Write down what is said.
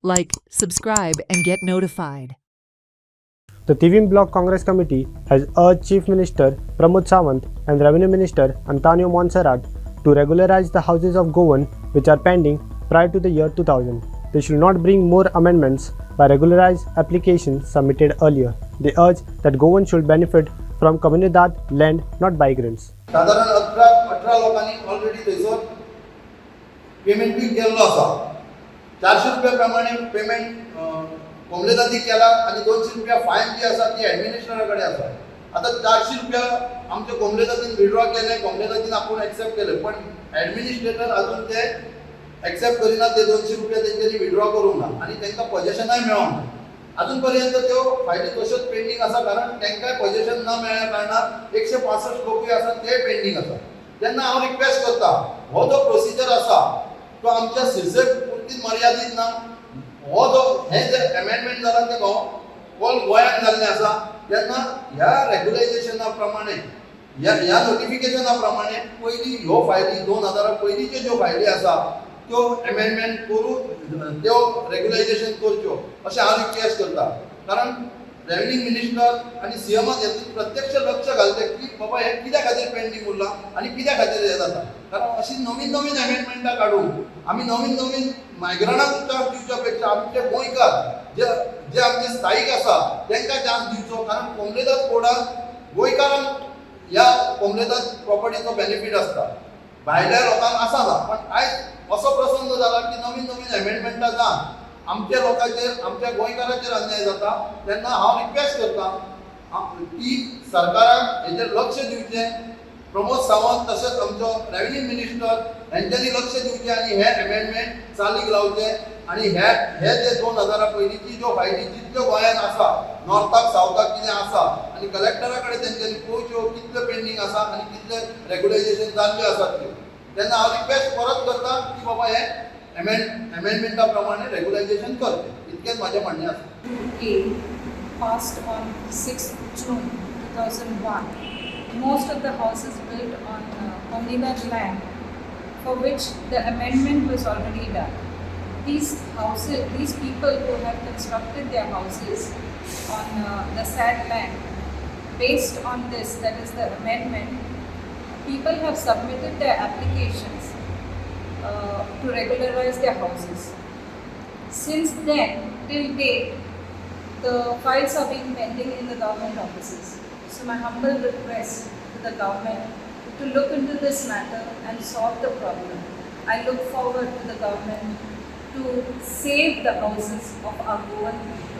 Like, subscribe, and get notified. The TVM Block Congress Committee has urged Chief Minister Pramod Sawant and Revenue Minister Antonio Montserrat to regularize the houses of Goan which are pending prior to the year 2000. They should not bring more amendments by regularized applications submitted earlier. They urge that Goan should benefit from Comunidad land, not migrants. साधारण 18 लोकांनी already थंयसर payment बी केल्लो आसा. 400 रुपया प्रमाणे payment कोमलेदादी केला आणि 200 रुपया फायन जी आसा ती ॲडमिनिस्ट्रेटरा कडेन आसा. आता 400 रुपया आमच्या कोमलेदादीन विड्रॉ केले, कोमलेदादीन आपूण एक्सेप्ट केले, पण ॲडमिनिस्ट्रेटर अजून ते एक्सेप्ट करिना. ते 200 रुपया तेंच्यांनी विड्रॉ करूंक ना आणि तांकां पोजेशनय मेळोंक ना. अजून पर्यंत त्यो फायली तश्योच पेंडींग आसा, कारण तांकांय पोजेशन न मेळ्ळ्या कारणान 165 लोकूय आसा ते पेंडींग आसा. तेन्ना हांव रिक्वेस्ट करता, हो जो प्रोसिजर आसा तो आमच्या सिरसेक पुरतीच मर्यादीत ना. हो जो हे जे अमेंडमेंट जाला ते ऑल गोंयांत जाल्लें आसा, तेन्ना ह्या रेग्युलायझेशना प्रमाणे ह्या नोटिफिकेशना प्रमाणे पयलीं ह्यो फायली 2000 पयलींच्यो ज्यो फायली आसा त्यो अमेंडमेंट करून त्यो रेग्युलायझेशन करच्यो अशें हांव रिक्वेस्ट करता. कारण रेव्हेन्यू मिनिस्टर आनी सीएमान हेतून प्रत्यक्ष लक्ष घालता की बाबा हे कित्या खातीर पेंडींग उरलां आनी कित्या खातीर हे जाता. कारण अशी नवीन नवीन अमेंडमेंटां काडून आमी नवीन नवीन मायग्रंटांक चान्स दिवच्या पेक्षा आमचे गोंयकार जे आमचे स्थायीक आसा तांकां चान्स दिवचो. कारण कोमलेदाद कोडान गोंयकारांक ह्या कोमलेदाद प्रॉपर्टीचो बेनिफीट आसता, भायल्या लोकांक आसना. पण आयज असो प्रसंग जाला की नवीन नवीन अमेंडमेंटां जावन आमच्या लोकांचेर आमच्या गोंयकारांचेर अन्याय जाता. तेन्ना हांव रिक्वेस्ट करता की सरकारान हेजेर लक्ष दिवचें. प्रमोद सावंत तशेंच आमचो रेव्हेन्यू मिनिस्टर हेंच्यांनी लक्ष दिवचें आनी हे अमेंडमेंट चालीक लावचें. आनी हे जे 2000 पयलींची ज्यो फायली जितल्यो गोंयांत आसा, नॉर्थाक सावथाक कितें आसा, आनी कलेक्टरा कडेन तेंच्यांनी पळोवच्यो कितल्यो पेंडींग आसा आनी कितले रेग्युलायझेशन जाल्ल्यो आसात त्यो. तेन्ना हांव रिक्वेस्ट परत करता की बाबा हे अमेंडमेंटा प्रमाणे रेग्युलायझेशन करचें. इतकेंच म्हाजें म्हणणें आसा. Passed on 6th June 2001. Most of the houses built on Comunidad land, for which the amendment was already done. These people who have constructed their houses on the said land, based on this, that is the amendment, people have submitted their applications to regularize their houses. Since then, till date, the files are being pending in the government offices. So my humble request to the government to look into this matter and solve the problem. I look forward to the government to save the houses of our Goan people.